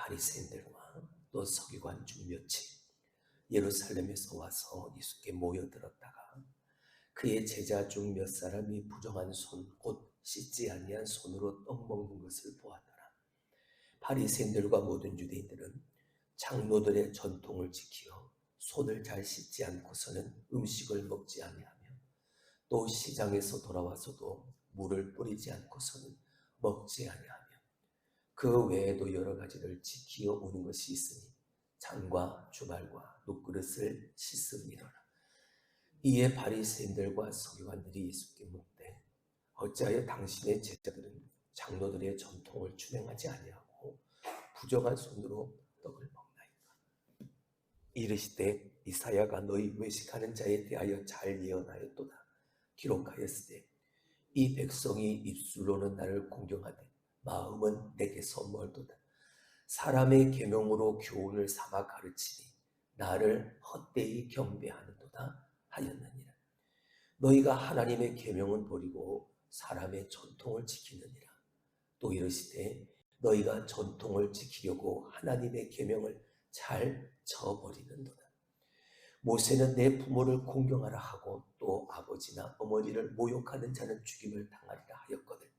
바리새인들과 또 서기관 중 몇이 예루살렘에서 와서 예수께 모여들었다가 그의 제자 중 몇 사람이 부정한 손, 곧 씻지 아니한 손으로 떡 먹는 것을 보았더라. 바리새인들과 모든 유대인들은 장로들의 전통을 지키어 손을 잘 씻지 않고서는 음식을 먹지 아니하며 또 시장에서 돌아와서도 물을 뿌리지 않고서는 먹지 아니하며 그 외에도 여러 가지를 지키어 오는 것이 있으니 잔과 주발과 눕그릇을 씻음이로라. 이에 바리새인들과 서기관들이 예수께 묻되 어찌하여 당신의 제자들은 장로들의 전통을 준행하지 아니하고 부정한 손으로 떡을 먹나이까? 이르시되 이사야가 너희 외식하는 자에 대하여 잘 예언하였도다. 기록하였으되 이 백성이 입술로는 나를 공경하되 마음은 내게서 멀도다. 사람의 계명으로 교훈을 삼아 가르치니 나를 헛되이 경배하는도다 하였느니라. 너희가 하나님의 계명은 버리고 사람의 전통을 지키느니라. 또 이르시되 너희가 전통을 지키려고 하나님의 계명을 잘 저버리는도다. 모세는 내 부모를 공경하라 하고 또 아버지나 어머니를 모욕하는 자는 죽임을 당하리라 하였거늘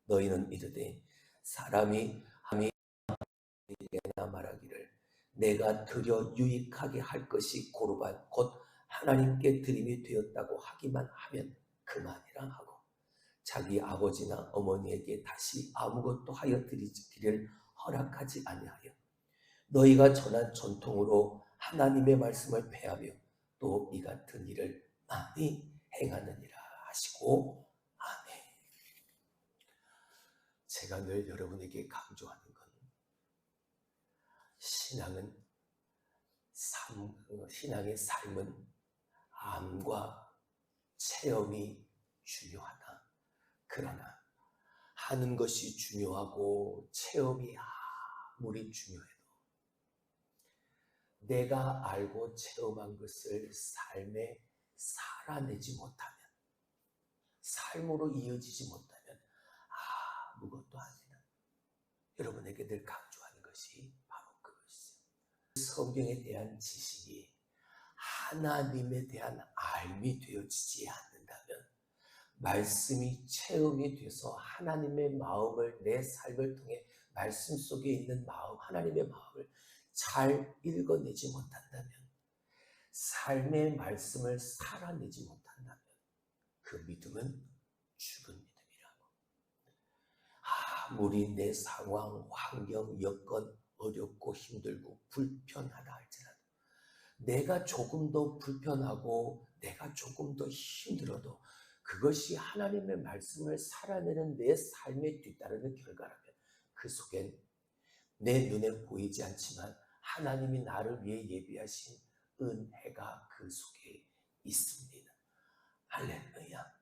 너희는 이르되 사람이 함이나 말하기를 내가 드려 유익하게 할 것이 고르반 곧 하나님께 드림이 되었다고 하기만 하면 그만이라 하고 자기 아버지나 어머니에게 다시 아무것도 하여 드리기를 허락하지 아니하여 너희가 전한 전통으로 하나님의 말씀을 폐하며 또 이 같은 일을 많이 행하느니라 하시고 아멘. 제가 늘 여러분에게 강조하는 건 신앙의 삶은 암과 체험이 중요하다. 그러나 하는 것이 중요하고 체험이 아무리 중요해도 내가 알고 체험한 것을 삶에 살아내지 못하면, 삶으로 이어지지 못하면 아무것도 아니라 여러분에게 늘 강조하는 것이 바로 그것이죠. 성경에 대한 지식이 하나님에 대한 알미 되어지지 않는다면 말씀이 체험이 돼서 하나님의 마음을 내 삶을 통해 말씀 속에 있는 마음, 하나님의 마음을 잘 읽어내지 못한다면 삶의 말씀을 살아내지 못한다면 그 믿음은 죽은 믿음이라고. 아무리 내 상황, 환경, 여건 어렵고 힘들고 불편하다 할지라도 내가 조금 더 불편하고 내가 조금 더 힘들어도 그것이 하나님의 말씀을 살아내는 내 삶에 뒤따르는 결과라면 그 속엔 내 눈에 보이지 않지만 하나님이 나를 위해 예비하신 은혜가 그 속에 있습니다. 할렐루야.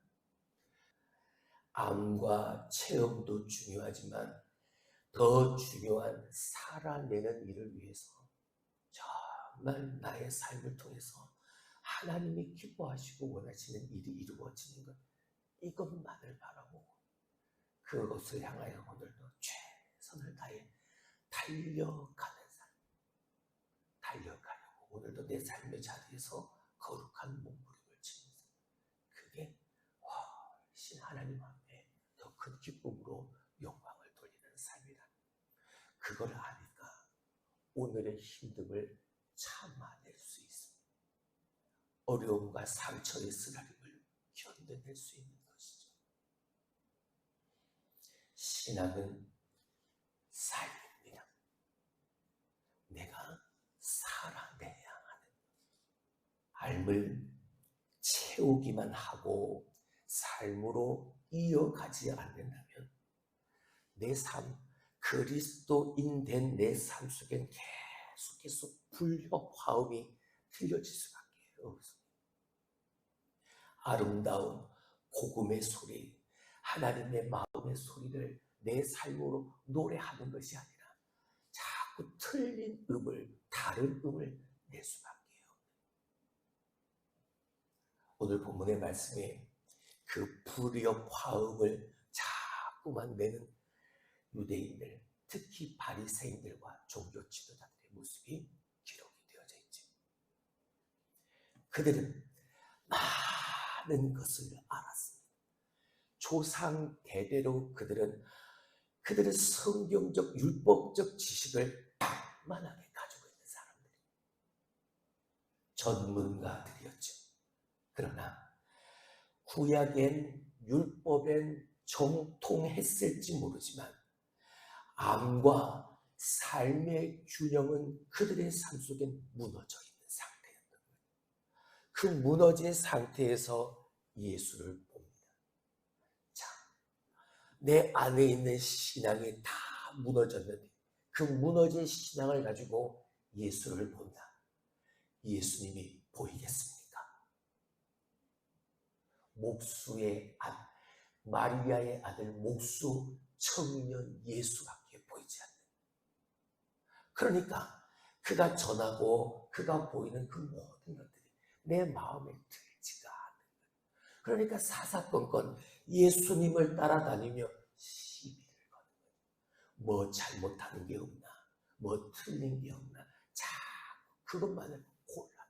암과 체험도 중요하지만 더 중요한 살아내는 일을 위해서 정말 나의 삶을 통해서 하나님이 기뻐하시고 원하시는 일이 이루어지는 것, 이것만을 바라보고 그것을 향하여 오늘도 최선을 다해 달려가는 삶, 달려가려고 오늘도 내 삶의 자리에서 거룩한 몸부림을 치는 삶, 그게 훨씬 하나님 앞에 더 큰 기쁨으로 영광을 돌리는 삶이다. 그걸 아니까 오늘의 힘듦을 참아낼 수 있습니다. 어려움과 상처의 쓰라림을 견뎌낼 수 있는 것이죠. 신앙은 삶입니다. 내가 살아내야 하는 삶을 채우기만 하고 삶으로 이어가지 않는다면 내 삶, 그리스도인 된 내 삶 속엔 계속해서 불협 화음이 들려질 수밖에 없습니다. 아름다운 복음의 소리, 하나님의 마음의 소리를 내 삶으로 노래하는 것이 아니라 자꾸 틀린 음을, 다른 음을 낼 수밖에 없는. 오늘 본문의 말씀에 그 불협 화음을 자꾸만 내는 유대인들, 특히 바리새인들과 종교 지도자들의 모습이 기록이 되어져 있죠. 그들은 많은 것을 알았습니다. 조상 대대로 그들은 성경적 율법적 지식을 만하게 가지고 있는 사람들, 전문가들이었죠. 그러나 구약엔 율법엔 정통했을지 모르지만 암과 삶의 균형은 그들의 삶 속에 무너져 있는 상태였던 거예요. 그 무너진 상태에서 예수를 봅니다. 자, 내 안에 있는 신앙이 다 무너졌는데 그 무너진 신앙을 가지고 예수를 본다. 예수님이 보이겠습니까? 목수의 아들, 마리아의 아들 목수 청년 예수밖에 보이지 않는. 그러니까 그가 전하고 그가 보이는 그 모든 것들이 내 마음에 들지가 않는 거예요. 그러니까 사사건건 예수님을 따라다니며 시비를 거는 거예요. 뭐 잘못하는 게 없나, 뭐 틀린 게 없나, 자꾸 그것만을 골라내요.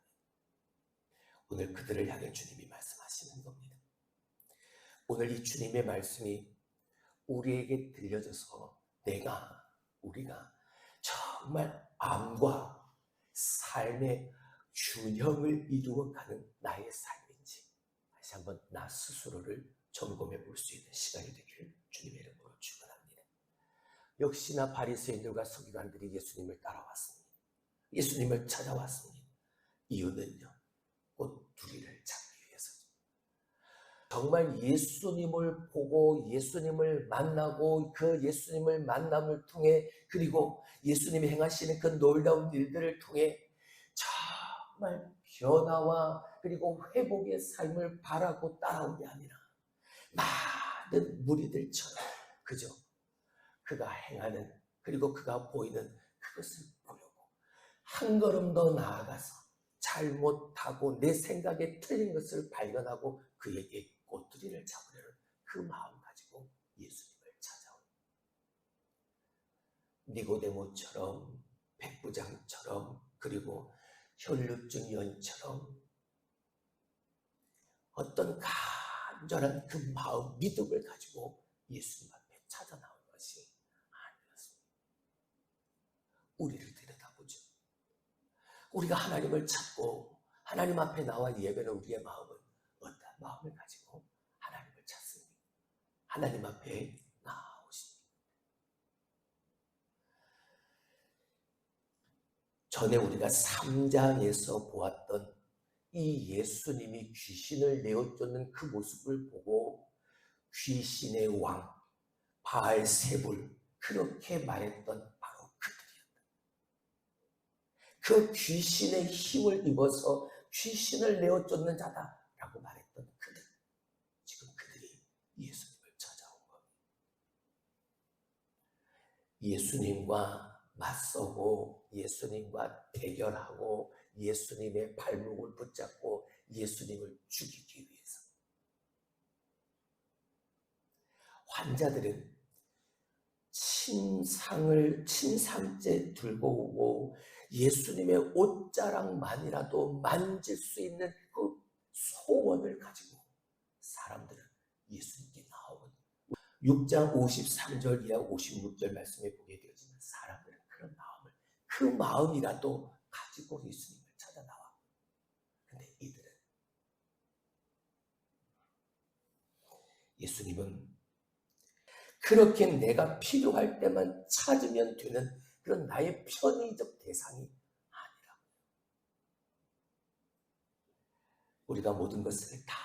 오늘 그들을 향해 주님이 말씀하시는 겁니다. 오늘 이 주님의 말씀이 우리에게 들려져서 우리가 정말 암과 삶의 균형을 이루어가는 나의 삶인지 다시 한번 나 스스로를 점검해 볼 수 있는 시간이 되기를 주님의 이름으로 축원합니다. 역시나 바리새인들과 서기관들이 예수님을 따라왔습니다. 예수님을 찾아왔습니다. 이유는요, 꼬투리를 잡기 위해서죠. 정말 예수님을 보고 예수님을 만나고 그 예수님을 만남을 통해 그리고 예수님이 행하시는 그 놀라운 일들을 통해 정말 변화와 그리고 회복의 삶을 바라고 따라온 게 아니라 많은 무리들처럼 그저 그가 행하는 그리고 그가 보이는 그것을 보려고 한 걸음 더 나아가서 잘못하고 내 생각에 틀린 것을 발견하고 그에게 꼬투리를 잡으려는 그 마음 가지고 예수님을 찾아온 니고데모처럼 백부장처럼 그리고 혈루증 여인처럼 어떤 간절한 그 마음 믿음을 가지고 예수님 앞에 찾아 나온 것이 아니었습니다. 우리를 들여다보죠. 우리가 하나님을 찾고 하나님 앞에 나와 예배는 우리의 마음은 어떤 마음을 가지고 하나님을 찾습니다. 하나님 앞에 나오십니다. 전에 우리가 3장에서 보았던 이 예수님이 귀신을 내어쫓는 그 모습을 보고 귀신의 왕 바알세불 그렇게 말했던 바로 그들이었다. 그 귀신의 힘을 입어서 귀신을 내어쫓는 자다라고 말했던 그들, 지금 그들이 예수님을 찾아온 겁니다. 예수님과 맞서고 예수님과 대결하고 예수님의 발목을 붙잡고 예수님을 죽이기 위해서 환자들은 침상째 들고 오고 예수님의 옷자락만이라도 만질 수 있는 그 소원을 가지고 사람들은 예수님께 나오거든요. 6장 53절 이하 56절 말씀에 보게 되어지는 사람들은 그런 마음을 그 마음이라도 가지고 예수님을 찾아 나와. 근데 이들은 예수님은 그렇게 내가 필요할 때만 찾으면 되는 그런 나의 편의적 대상이 아니라 우리가 모든 것을 다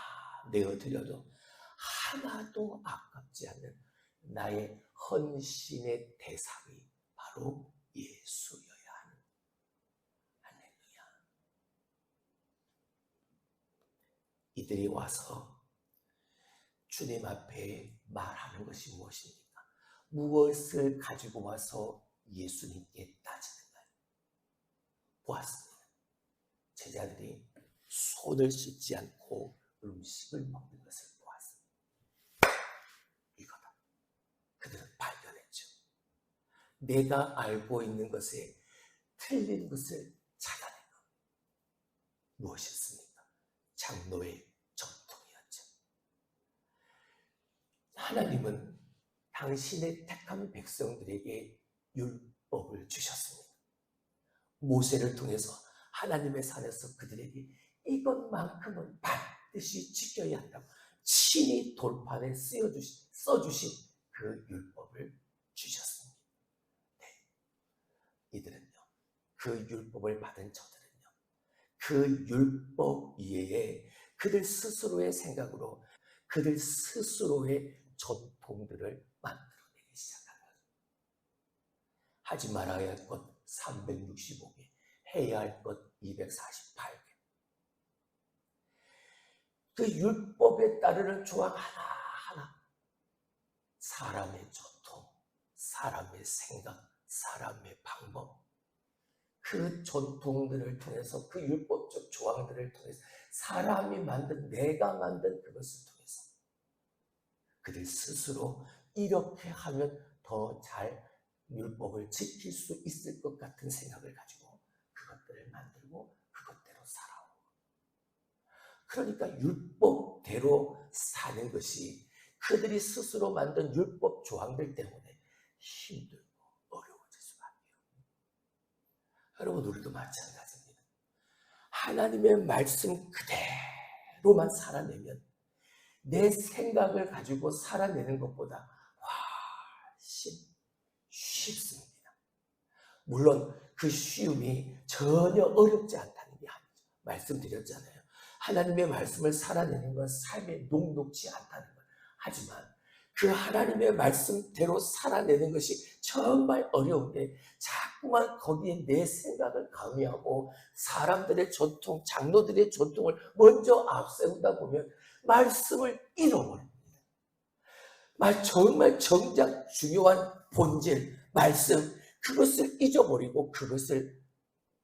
내어드려도 하나도 아깝지 않는 나의 헌신의 대상이 바로 예수여야 하는. 할렐루야. 이들이 와서 주님 앞에 말하는 것이 무엇입니까? 무엇을 가지고 와서 예수님께 따지는가요? 보았습니다. 제자들이 손을 씻지 않고 음식을 먹는 것을 보았습니다. 이거다. 그들은 발견했죠. 내가 알고 있는 것에 틀린 것을 찾아내는 것. 무엇이었습니까? 장로의 전통이었죠. 하나님은 당신의 택한 백성들에게 율법을 주셨습니다. 모세를 통해서 하나님의 산에서 그들에게 이것만큼은 반드시 지켜야 한다고 친히 돌판에 써주신 그 율법을 주셨습니다. 네. 이들은요, 그 율법을 받은 저들은요, 그 율법 이외에 그들 스스로의 생각으로 그들 스스로의 전통들을 만들어내기 시작한 거예요. 하지 말아야 할 것 365개, 해야 할 것 248개. 그 율법에 따르는 조항 하나하나, 사람의 전통, 사람의 생각, 사람의 방법, 그 전통들을 통해서, 그 율법적 조항들을 통해서, 사람이 만든, 내가 만든 그것을 통해서 그들 스스로 이렇게 하면 더 잘 율법을 지킬 수 있을 것 같은 생각을 가지고 그것들을 만들고 그것대로 살아오고, 그러니까 율법대로 사는 것이 그들이 스스로 만든 율법 조항들 때문에 힘들고 어려워질 수밖에 없어요. 여러분, 우리도 마찬가지입니다. 하나님의 말씀 그대로만 살아내면 내 생각을 가지고 살아내는 것보다 훨씬 쉽습니다. 물론 그 쉬움이 전혀 어렵지 않다는 게 아니죠. 말씀드렸잖아요. 하나님의 말씀을 살아내는 건 삶에 녹록지 않다는 것. 하지만 그 하나님의 말씀대로 살아내는 것이 정말 어려운데 자꾸만 거기에 내 생각을 가미하고 사람들의 전통, 장로들의 전통을 먼저 앞세우다 보면 말씀을 잃어버립니다. 정말 정작 중요한 본질, 말씀, 그것을 잊어버리고 그것을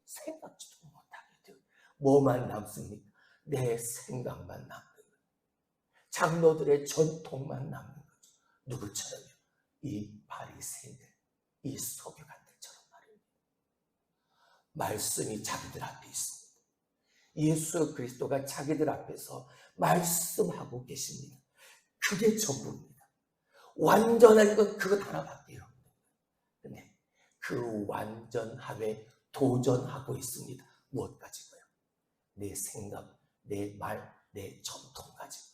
생각지도 못하게 돼요. 뭐만 남습니까? 내 생각만 남는 거예요. 장로들의 전통만 남는 거죠. 누구처럼요? 이 바리새인들, 이 서기관들처럼 말입니다. 말씀이 자기들 앞에 있습니다. 예수 그리스도가 자기들 앞에서 말씀하고 계십니다. 그게 전부입니다. 완전한 건 그것 하나밖에 없어요. 근데 그 완전함에 도전하고 있습니다. 무엇 가지고요? 내 생각, 내 말, 내 전통 가지고.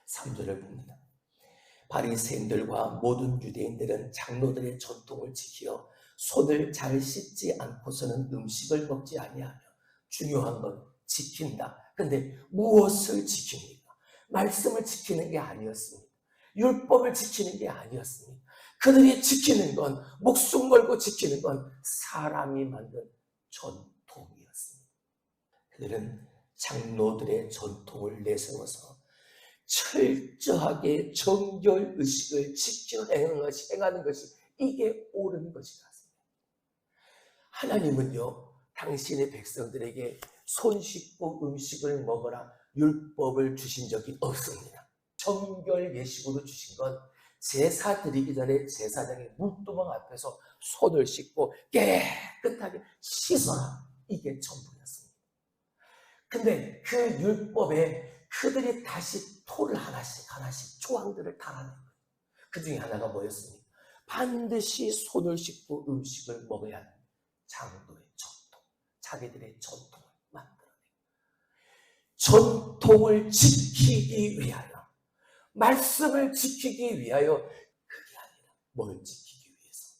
3절을 봅니다. 바리새인들과 모든 유대인들은 장로들의 전통을 지키어 손을 잘 씻지 않고서는 음식을 먹지 아니하며, 중요한 건 지킨다. 근데 무엇을 지킵니까? 말씀을 지키는 게 아니었습니다. 율법을 지키는 게 아니었습니다. 그들이 지키는 건, 목숨 걸고 지키는 건 사람이 만든 전통이었습니다. 그들은 장로들의 전통을 내세워서 철저하게 정결의식을 지켜 행하는 것이 이게 옳은 것이라. 하나님은요, 당신의 백성들에게 손 씻고 음식을 먹어라 율법을 주신 적이 없습니다. 정결 예식으로 주신 건 제사 드리기 전에 제사장이 물두멍 앞에서 손을 씻고 깨끗하게 씻어라, 이게 전부였습니다. 근데 그 율법에 그들이 다시 토를 하나씩 조항들을 달아낸 거예요. 그 중에 하나가 뭐였습니까? 반드시 손을 씻고 음식을 먹어야 한다. 장로의 전통, 자기들의 전통을 만들어내고, 전통을 지키기 위하여, 말씀을 지키기 위하여, 그게 아니라 뭘 지키기 위해서?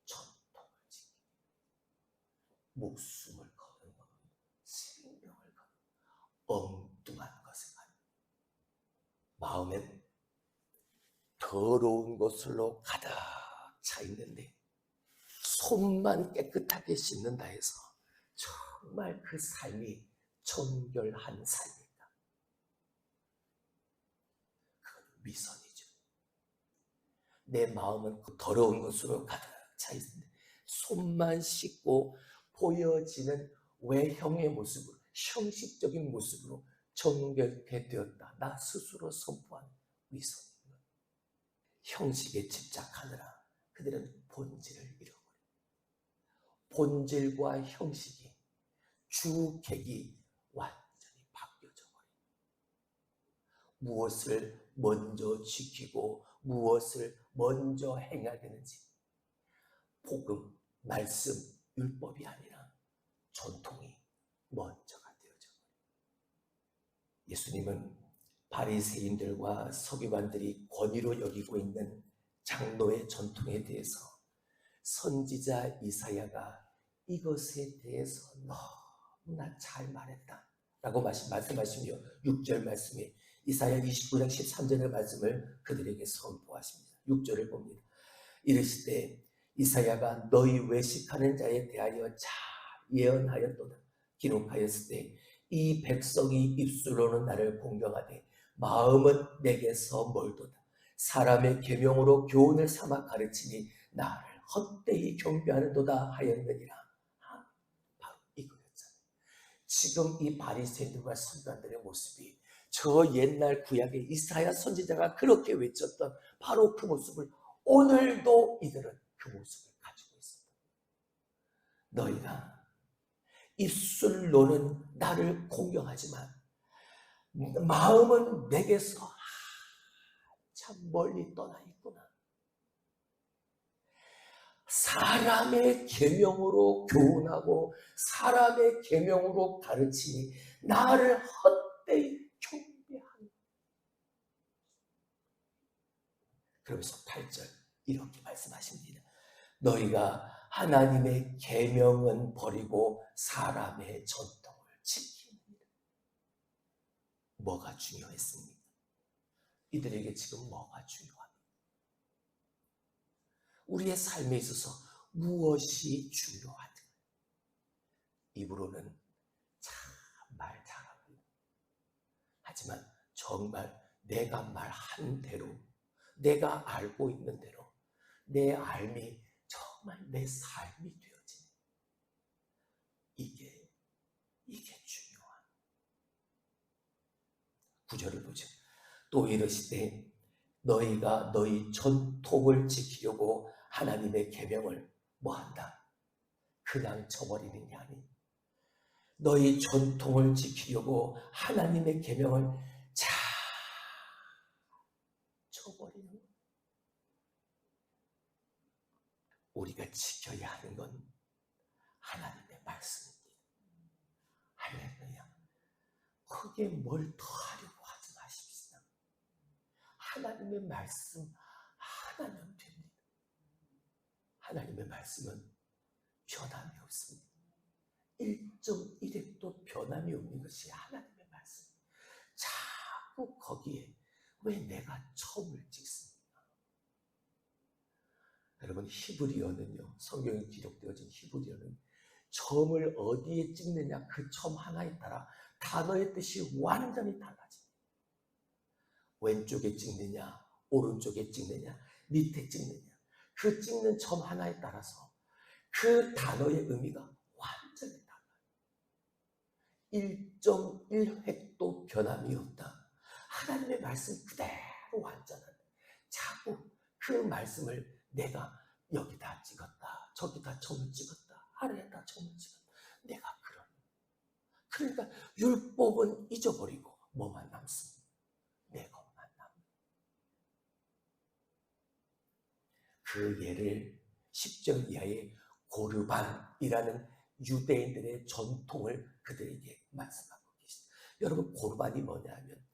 전통을 지키기 위해서 목숨을 거는 것, 생명을 거는 엉뚱한 것을 가지고 마음엔 더러운 것으로 가득 차 있는데 손만 깨끗하게 씻는다 해서 정말 그 삶이 정결한 삶입니다. 그건 미선이죠. 내 마음은 그 더러운 것으로 가득 차 있는데 손만 씻고 보여지는 외형의 모습으로, 형식적인 모습으로 정결케 되었다. 나 스스로 선포한 미선입니다. 형식에 집착하느라 그들은 본질을 잃어버려. 본질과 형식이, 주객이 완전히 바뀌어져 버려. 무엇을 먼저 지키고 무엇을 먼저 행해야 되는지, 복음, 말씀, 율법이 아니라 전통이 먼저가 되어져 버려. 예수님은 바리새인들과 서기관들이 권위로 여기고 있는 장로의 전통에 대해서 선지자 이사야가 이것에 대해서 너무나 잘 말했다 라고 말씀하시며 6절 말씀에 이사야 29장 13절의 말씀을 그들에게 선포하십니다. 6절을 봅니다. 이르시되 이사야가 너희 외식하는 자에 대하여 잘 예언하였도다. 기록하였을 때 이 백성이 입술로는 나를 공경하되 마음은 내게서 멀도다. 사람의 계명으로 교훈을 삼아 가르치니 나를 헛되이 경배하는도다 하였느니라. 바로 이거였잖아요. 지금 이 바리새인들과 서기관들의 모습이 저 옛날 구약의 이사야 선지자가 그렇게 외쳤던 바로 그 모습을 오늘도 이들은 그 모습을 가지고 있습니다. 너희가 입술로는 나를 공경하지만 마음은 내게서 참 멀리 떠나 있구나. 사람의 계명으로 교훈하고 사람의 계명으로 가르치니 나를 헛되이 경배하는. 그러면서 8절 이렇게 말씀하십니다. 너희가 하나님의 계명은 버리고 사람의 전통을 지킵니다. 뭐가 중요했습니까? 이들에게 지금 뭐가 중요합니까? 우리의 삶에 있어서 무엇이 중요하든 입으로는 참 말 잘하고, 하지만 정말 내가 말한 대로, 내가 알고 있는 대로 내 삶이 정말 내 삶이 되어지는, 이게 중요한. 9절을 보죠. 또 이르시되 너희가 너희 전통을 지키려고 하나님의 계명을 뭐한다? 그냥 저버리는 게 아니, 너희 전통을 지키려고 하나님의 계명을 잘 저버리는 거야. 우리가 지켜야 하는 건 하나님의 말씀입니다. 할렐루야. 거기에 뭘 더하려고 하지 마십시오. 하나님의 말씀 하나면 됩니다. 하나님의 말씀은 변함이 없습니다. 1.1획도 변함이 없는 것이 하나님의 말씀. 자꾸 거기에 왜 내가 점을 찍습니까? 여러분, 히브리어는요, 성경에 기록되어진 히브리어는 점을 어디에 찍느냐, 그 점 하나에 따라 단어의 뜻이 완전히 달라집니다. 왼쪽에 찍느냐, 오른쪽에 찍느냐, 밑에 찍느냐, 그 찍는 점 하나에 따라서 그 단어의 의미가 완전히 달라요. 1.1획도 변함이 없다. 하나님의 말씀 그대로 완전한. 자꾸 그 말씀을 내가 여기다 찍었다, 저기다 점을 찍었다, 아래에다 점을 찍었다, 내가 그러니까 율법은 잊어버리고 뭐만 남습니다? 내 것만 남습니다. 그 예를 10절 이하의 고르반이라는 유대인들의 전통을 그들에게 말씀하고 계십니다. 여러분, 고르반이 뭐냐면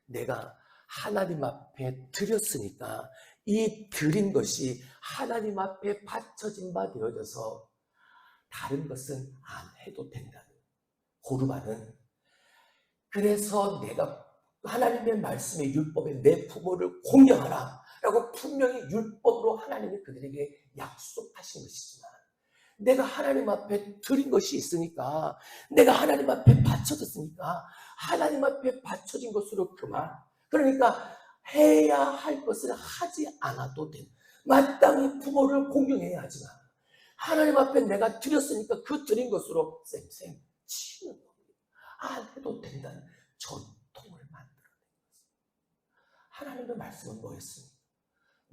내가 하나님 앞에 드렸으니까 이 드린 것이 하나님 앞에 바쳐진 바 되어져서 다른 것은 안 해도 된다는. 고르반은 그래서 내가 하나님의 말씀의 율법에 내 부모를 공경하라 라고 분명히 율법으로 하나님이 그들에게 약속하신 것이지만, 내가 하나님 앞에 드린 것이 있으니까, 내가 하나님 앞에 바쳐졌으니까 하나님 앞에 바쳐진 것으로 그만, 그러니까 해야 할 것을 하지 않아도 된, 마땅히 부모를 공경해야 하지만 하나님 앞에 내가 드렸으니까 그 드린 것으로 쌩쌩 치는 겁니다. 안 해도 된다는 전통을 만들어낸 것입니다. 하나님의 말씀은 뭐였습니까?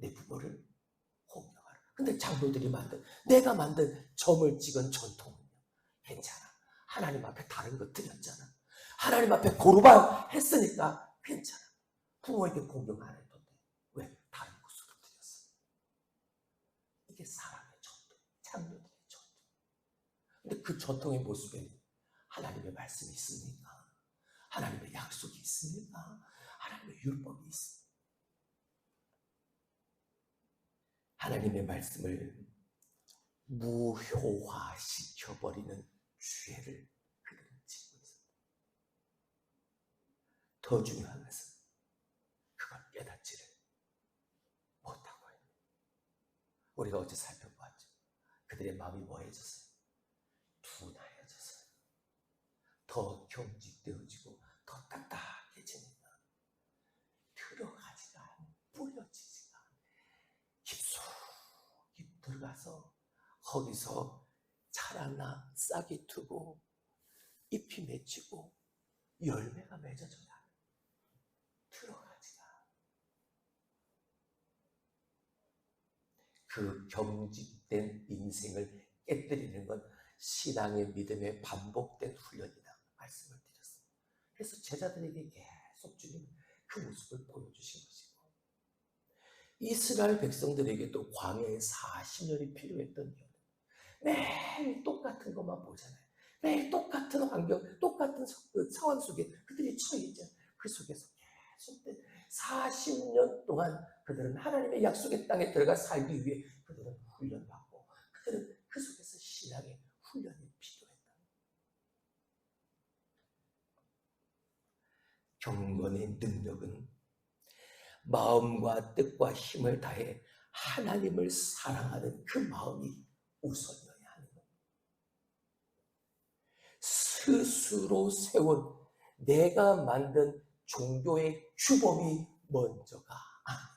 내 부모를 공경하라. 근데 장로들이 내가 만든 점을 찍은 전통은요, 괜찮아. 하나님 앞에 다른 거 드렸잖아. 하나님 앞에 고르반 했으니까 괜찮아. 부모에게 공경 안 해도 돼. 왜? 다른 곳으로 드렸어. 이게 사람의 전통, 장로들의 전통. 근데 그 전통의 모습에 하나님의 말씀이 있습니까? 하나님의 약속이 있습니까? 하나님의 율법이 있습니까? 하나님의 말씀을 무효화시켜버리는 죄를 그들은 짓고 있습니다. 더 중요한 것은 그걸 깨닫지를 못하고 있는, 우리가 어제 살펴보았죠. 그들의 마음이 뭐해졌어요? 둔하여졌어요. 더 경직되어지고 더 딱딱해지니까 들어가지가 않고 뿌려지지가 않고 깊숙이 들어가서 거기서 자라나 싹이 트고 잎이 맺히고 열매가 맺어져야 들어가지가 않아요. 그 경직된 인생을 깨뜨리는 건 신앙의 믿음의 반복된 훈련이다 말씀을 드렸습니다. 그래서 제자들에게 계속 주님 그 모습을 보여주신 것이고, 이스라엘 백성들에게도 광야에 40년이 필요했던 이유는 매일 똑같은 것만 보잖아요. 매일 똑같은 환경, 똑같은 상황 속에 그들이 처해 있잖아요. 그 속에서 계속된 40년 동안 그들은 하나님의 약속의 땅에 들어가 살기 위해 그들은 훈련받고, 그들은 그 속에서 신앙의 훈련이 필요했다. 경건의 능력은 마음과 뜻과 힘을 다해 하나님을 사랑하는 그 마음이 우선이어야 하는 겁니다. 스스로 세운 내가 만든 종교의 규범이 먼저가 아니에요.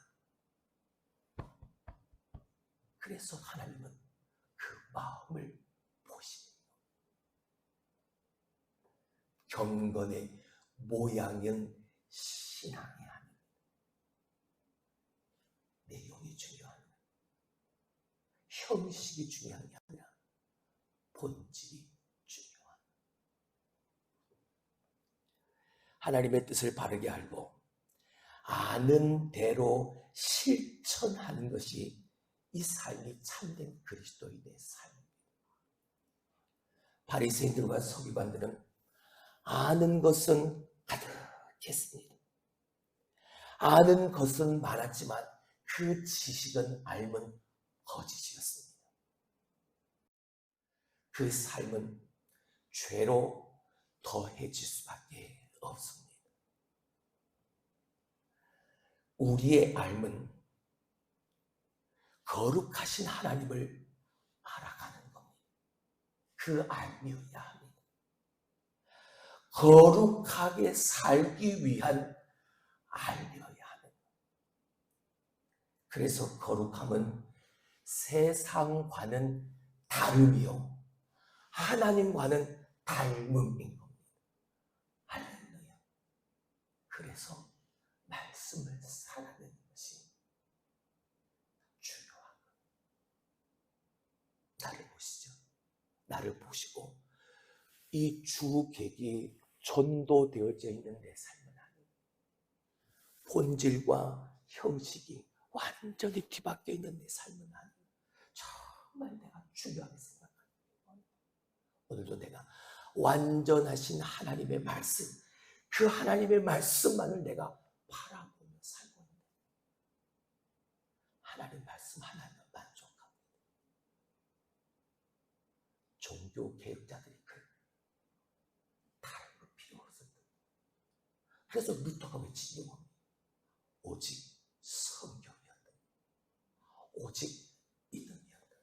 그래서 하나님은 그 마음을 보시는 거예요. 경건의 모양은 신앙이 아닙니다. 내용이 중요한 거예요. 형식이 중요한 게 아니라 본질이 중요한 거예요. 하나님의 뜻을 바르게 알고 아는 대로 실천하는 것이 이 삶이 참된 그리스도인의 삶입니다. 바리새인들과 서기관들은 아는 것은 가득했습니다. 아는 것은 많았지만 그 지식은 알면 거짓이었습니다. 그 삶은 죄로 더해질 수밖에 없습니다. 우리의 삶은 거룩하신 하나님을 알아가는 겁니다. 그 삶이어야 합니다. 거룩하게 살기 위한 삶이어야 합니다. 그래서 거룩함은 세상과는 다름이요 하나님과는 닮음인 겁니다. 할렐루야. 그래서 말씀을 살아내는 것이 중요한 겁니다. 나를 보시죠. 나를 보시고 이 주객이 전도되어져 있는 내 삶은 아니에요. 본질과 형식이 완전히 뒤바뀌어 있는 내 삶은 아니에요. 정말 내가 중요하게 생각합니다. 오늘도 내가 완전하신 하나님의 말씀, 그 하나님의 말씀만을 내가 바라보며 살고 있는, 하나님 말씀 하나면 만족합니다. 종교 개혁자들이 다른 거 필요 없었다. 그래서 루터가 외치는 겁니다. 오직 성경이었다. 오직 믿음이었다.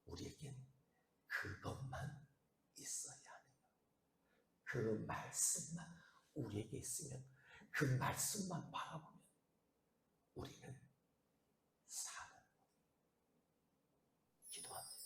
우리에겐 그것만 있어야 하는 거예요. 그 말씀만 우리에게 있으면, 그 말씀만 바라보면 우리는 사는 거예요. 기도합니다.